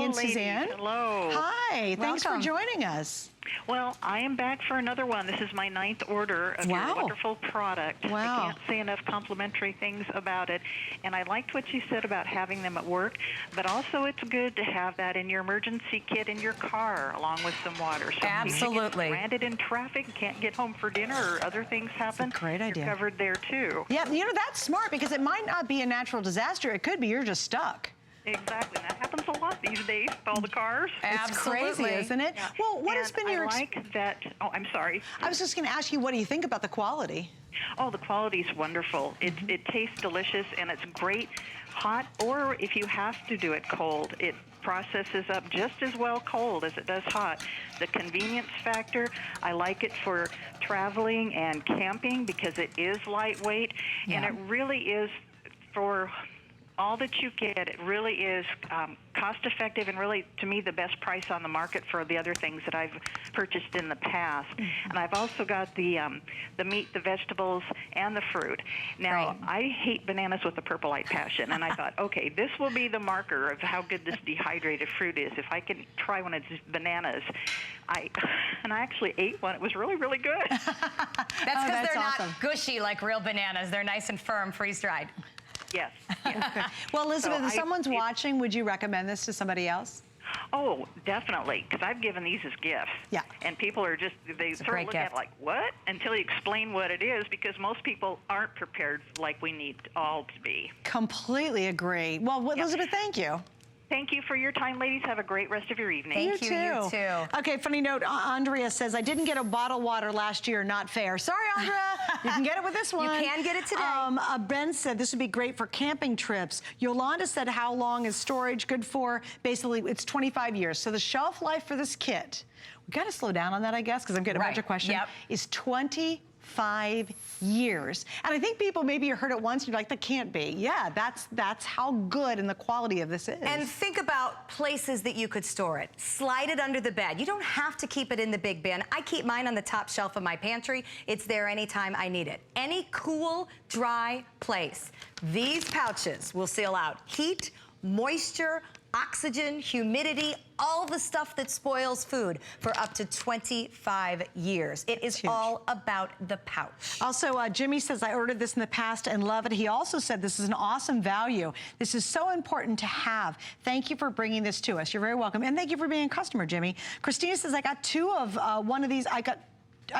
and ladies. Suzanne. Hello. Hi, thanks for Welcome. joining us. Well, I am back for another one. This is my 9th order of your wonderful product. Wow. I can't say enough complimentary things about it. And I liked what you said about having them at work, but also it's good to have that in your emergency kit in your car along with some water. So Absolutely. if you get stranded in traffic and can't get home for dinner or other things happen, That's a great idea. You're covered there too. Yeah, you know, that's smart because it might not be a natural disaster. It could be you're just stuck. Exactly. That happens a lot these days with all the cars. It's crazy, isn't it? Yeah. Well, what has been your... I like that... Oh, I'm sorry. I was just going to ask you, what do you think about the quality? Oh, the quality's wonderful. It tastes delicious, and it's great hot, or if you have to do it cold, it processes up just as well cold as it does hot. The convenience factor, I like it for traveling and camping because it is lightweight, and it really is for... all that you get, it really is cost-effective and really, to me, the best price on the market for the other things that I've purchased in the past. And I've also got the meat, the vegetables, and the fruit. Now, I hate bananas with a purple-eyed passion, and I thought, okay, this will be the marker of how good this dehydrated fruit is. If I can try one of these bananas, I actually ate one. It was really, really good. That's because they're not gushy like real bananas. They're nice and firm, freeze-dried. Yes. Well, Elizabeth, if someone's watching, would you recommend this to somebody else? Oh, definitely, because I've given these as gifts. Yeah. And people are just, they sort of look at it like, what? Until you explain what it is, because most people aren't prepared like we need all to be. Completely agree. Well, Elizabeth, thank you. Thank you for your time, ladies. Have a great rest of your evening. Thank you, you too. Okay, funny note, Andrea says, I didn't get a bottled water last year, not fair. Sorry, Andrea, you can get it with this one. You can get it today. Ben said this would be great for camping trips. Yolanda said, how long is storage good for? Basically, it's 25 years. So the shelf life for this kit, we gotta slow down on that, I guess, because I'm getting a bunch of questions, is 25 years. And I think people, maybe you heard it once, and you're like, that can't be. Yeah, that's how good and the quality of this is. And think about places that you could store it. Slide it under the bed. You don't have to keep it in the big bin. I keep mine on the top shelf of my pantry. It's there anytime I need it. Any cool, dry place. These pouches will seal out heat, moisture, oxygen, humidity, all the stuff that spoils food for up to 25 years. It is all about the pouch. Also, Jimmy says, I ordered this in the past and love it. He also said this is an awesome value. This is so important to have. Thank you for bringing this to us. You're very welcome. And thank you for being a customer, Jimmy. Christina says, I got two of one of these. I've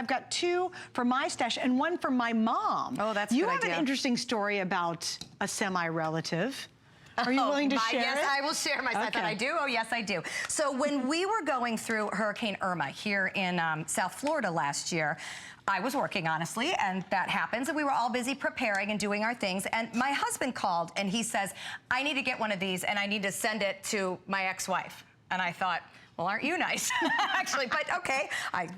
got two for my stash and one for my mom. Oh, that's a good idea. You have an interesting story about a semi-relative. Are you willing to share it? Yes, I will share my side. I do? Oh, yes, I do. So when we were going through Hurricane Irma here in South Florida last year, I was working, honestly, and that happens, and we were all busy preparing and doing our things, and my husband called, and he says, I need to get one of these, and I need to send it to my ex-wife. And I thought, well, aren't you nice? Actually, but okay,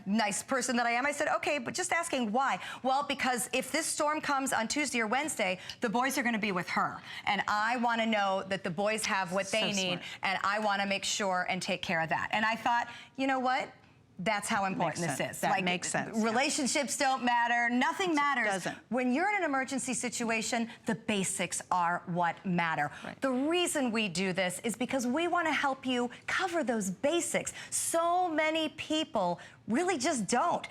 nice person that I am. I said, okay, but just asking why. Well, because if this storm comes on Tuesday or Wednesday, the boys are gonna be with her. And I wanna know that the boys have what they need, and I wanna make sure and take care of that. And I thought, you know what? That's how important this is. That makes sense. Relationships don't matter. Nothing matters. Doesn't. When you're in an emergency situation, the basics are what matter. The reason we do this is because we want to help you cover those basics. So many people really just don't.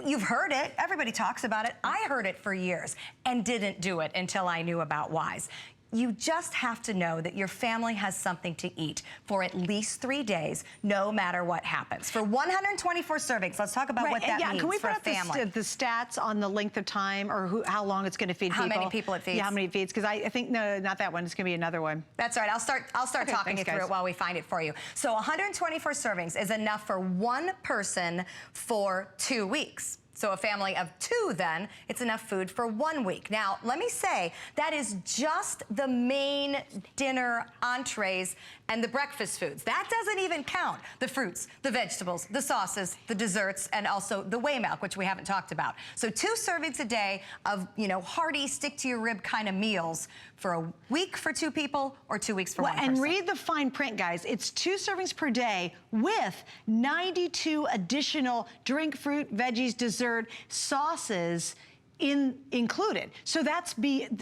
You've heard it. Everybody talks about it. I heard it for years and didn't do it until I knew about Wise. You just have to know that your family has something to eat for at least 3 days, no matter what happens. For 124 servings, let's talk about what that means Can we for put a family. up the stats on the length of time or how long it's going to feed people? How many people it feeds? Yeah, how many it feeds? Because I think, no, not that one. It's going to be another one. That's all right. I'll start talking you through it while we find it for you. So 124 servings is enough for one person for 2 weeks. So a family of 2, then, it's enough food for 1 week. Now, let me say, that is just the main dinner entrees and the breakfast foods. That doesn't even count the fruits, the vegetables, the sauces, the desserts, and also the whey milk, which we haven't talked about. So 2 servings a day of, you know, hearty, stick-to-your-rib kind of meals for a week for 2 people or 2 weeks for one person. And read the fine print, guys. It's 2 servings per day with 92 additional drink, fruit, veggies, dessert, sauces. included. So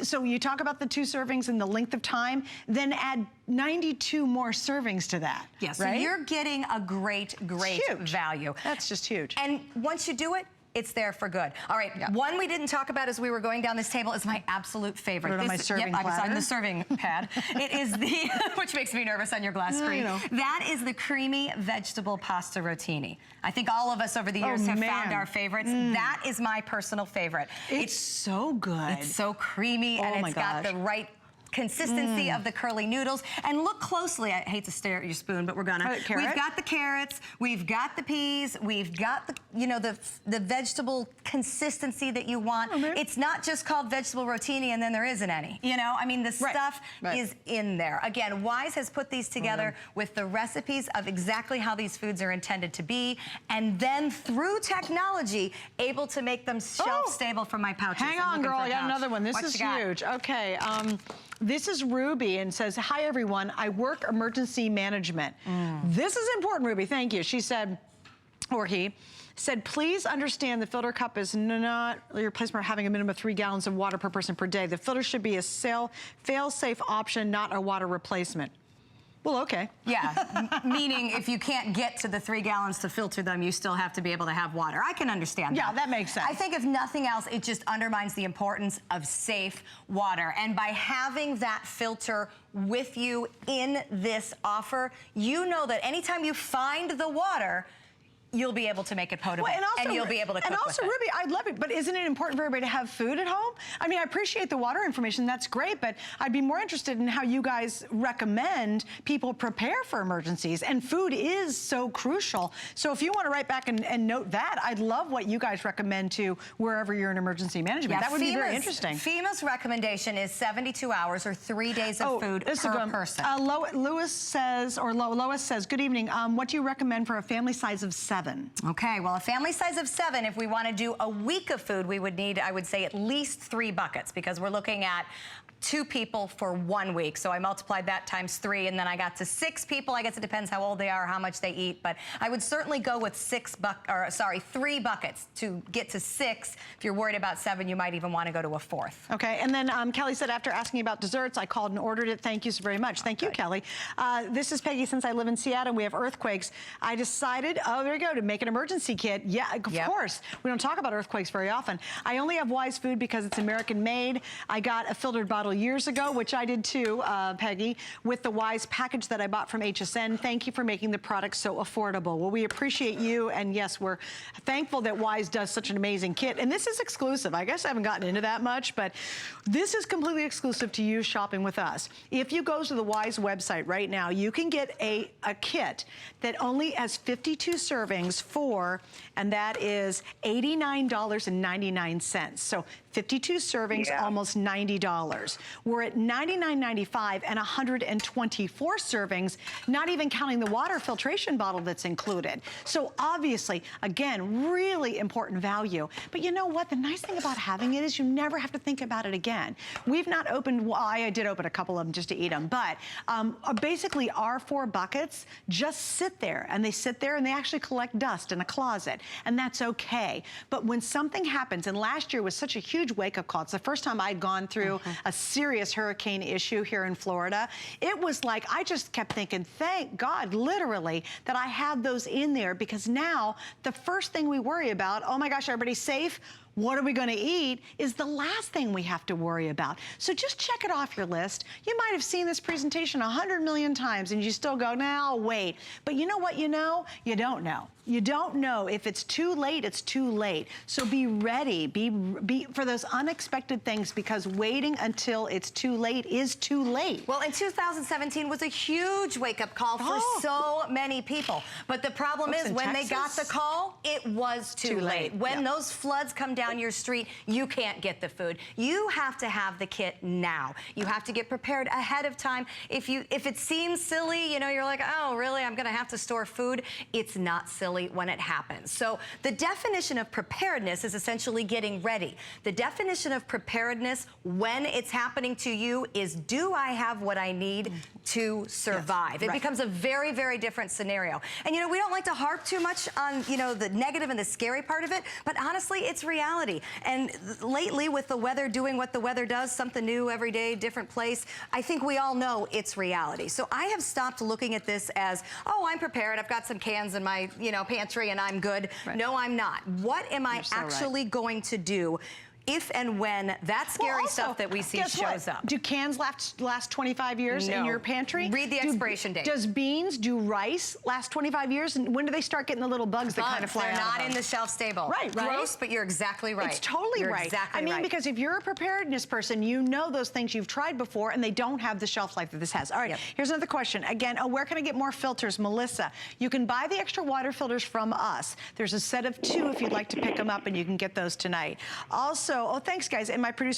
so you talk about the 2 servings and the length of time, then add 92 more servings to that. Yes, right? so you're getting a great value. That's just huge. And once you do it, it's there for good. All right, one we didn't talk about as we were going down this table is my absolute favorite. Put it on my serving I was platter. on the serving pad. It is the, which makes me nervous on your glass screen. That is the creamy vegetable pasta rotini. I think all of us over the years have found our favorites. That is my personal favorite. It's so good. It's so creamy and it's got the right consistency of the curly noodles. And look closely, I hate to stare at your spoon, but we're gonna. We've got the carrots, we've got the peas, we've got the, you know, the vegetable consistency that you want. It's not just called vegetable rotini and then there isn't any. You know, I mean, the stuff is in there. Again, Wise has put these together with the recipes of exactly how these foods are intended to be, and then through technology, able to make them shelf stable for my pouches. Hang on, girl, I got another one. This is huge. Okay. This is Ruby and says, hi everyone, I work emergency management. This is important, Ruby, thank you. She said, or he said, please understand the filter cup is not your replacement for having a minimum of 3 gallons of water per person per day. The filter should be a fail-safe option, not a water replacement. Well, okay. Yeah, meaning if you can't get to the 3 gallons to filter them, you still have to be able to have water. I can understand that. Yeah, that makes sense. I think if nothing else, it just undermines the importance of safe water. And by having that filter with you in this offer, you know that anytime you find the water, you'll be able to make it potable, and you'll be able to cook with it. Ruby, I love it, but isn't it important for everybody to have food at home? I mean, I appreciate the water information, that's great, but I'd be more interested in how you guys recommend people prepare for emergencies, and food is so crucial. So if you want to write back and note that, I'd love what you guys recommend to wherever you're in emergency management. That would be very interesting. FEMA's recommendation is 72 hours or 3 days of food per person. Lois says, good evening, what do you recommend for a family size of 7? Okay, well, a family size of 7, if we want to do a week of food, we would need, I would say, at least 3 buckets, because we're looking at 2 people for 1 week. So I multiplied that times 3, and then I got to 6 people. I guess it depends how old they are, how much they eat, but I would certainly go with 3 buckets to get to 6. If you're worried about 7, you might even want to go to a 4th. Okay, and then Kelly said, after asking about desserts, I called and ordered it. Thank you so very much. Thank you, Kelly. This is Peggy. Since I live in Seattle, we have earthquakes. I decided, there you go, to make an emergency kit. Yeah, of course. We don't talk about earthquakes very often. I only have Wise food because it's American made. I got a filtered bottle years ago, which I did too, Peggy, with the Wise package that I bought from HSN. Thank you for making the product so affordable. Well, we appreciate you, and yes, we're thankful that Wise does such an amazing kit. And this is exclusive. I guess I haven't gotten into that much, but this is completely exclusive to you shopping with us. If you go to the Wise website right now, you can get a kit that only has 52 servings and that is $89.99. So 52 servings, almost $90. We're at $99.95 and 124 servings, not even counting the water filtration bottle that's included. So obviously, again, really important value. But you know what? The nice thing about having it is you never have to think about it again. We've not opened, well, I did open a couple of them just to eat them, but basically our 4 buckets just sit there, and they sit there and they actually collect dust in a closet, and that's okay. But when something happens, and last year was such a huge wake-up call. It's the first time I'd gone through a serious hurricane issue here in Florida. It was like, I just kept thinking, thank God, literally, that I had those in there, because now the first thing we worry about, oh my gosh, everybody's safe, what are we going to eat, is the last thing we have to worry about. So just check it off your list. You might have seen this presentation 100 million times and you still go, now wait. But you know what you know? You don't know. You don't know. If it's too late, it's too late. So be ready, be for those unexpected things, because waiting until it's too late is too late. Well, in 2017 was a huge wake-up call for so many people. But the problem is, when they got the call, it was too late. When those floods come down your street, you can't get the food. You have to have the kit now. You have to get prepared ahead of time. If it seems silly, you know, you're like, oh, really, I'm gonna have to store food. It's not silly when it happens. So the definition of preparedness is essentially getting ready. The definition of preparedness when it's happening to you is, do I have what I need to survive? It becomes a very, very different scenario. And you know, we don't like to harp too much on, you know, the negative and the scary part of it, but honestly, it's reality. reality. And lately, with the weather doing what the weather does, something new every day, different place, I think we all know it's reality. So I have stopped looking at this as, oh, I'm prepared. I've got some cans in my, pantry and I'm good. Right. No, I'm not. What am I actually going to do if and when that scary stuff that we see shows up? Do cans last 25 years in your pantry? Read the expiration date. Does beans, do rice last 25 years? And when do they start getting the little bugs that kind of fly out? They're not in the shelf stable. Right. Gross, but you're exactly right. It's totally right. Exactly I mean, because if you're a preparedness person, you know those things you've tried before and they don't have the shelf life that this has. All right, here's another question. Again, where can I get more filters? Melissa, you can buy the extra water filters from us. There's a set of 2 if you'd like to pick them up, and you can get those tonight. Also, thanks guys. And my producer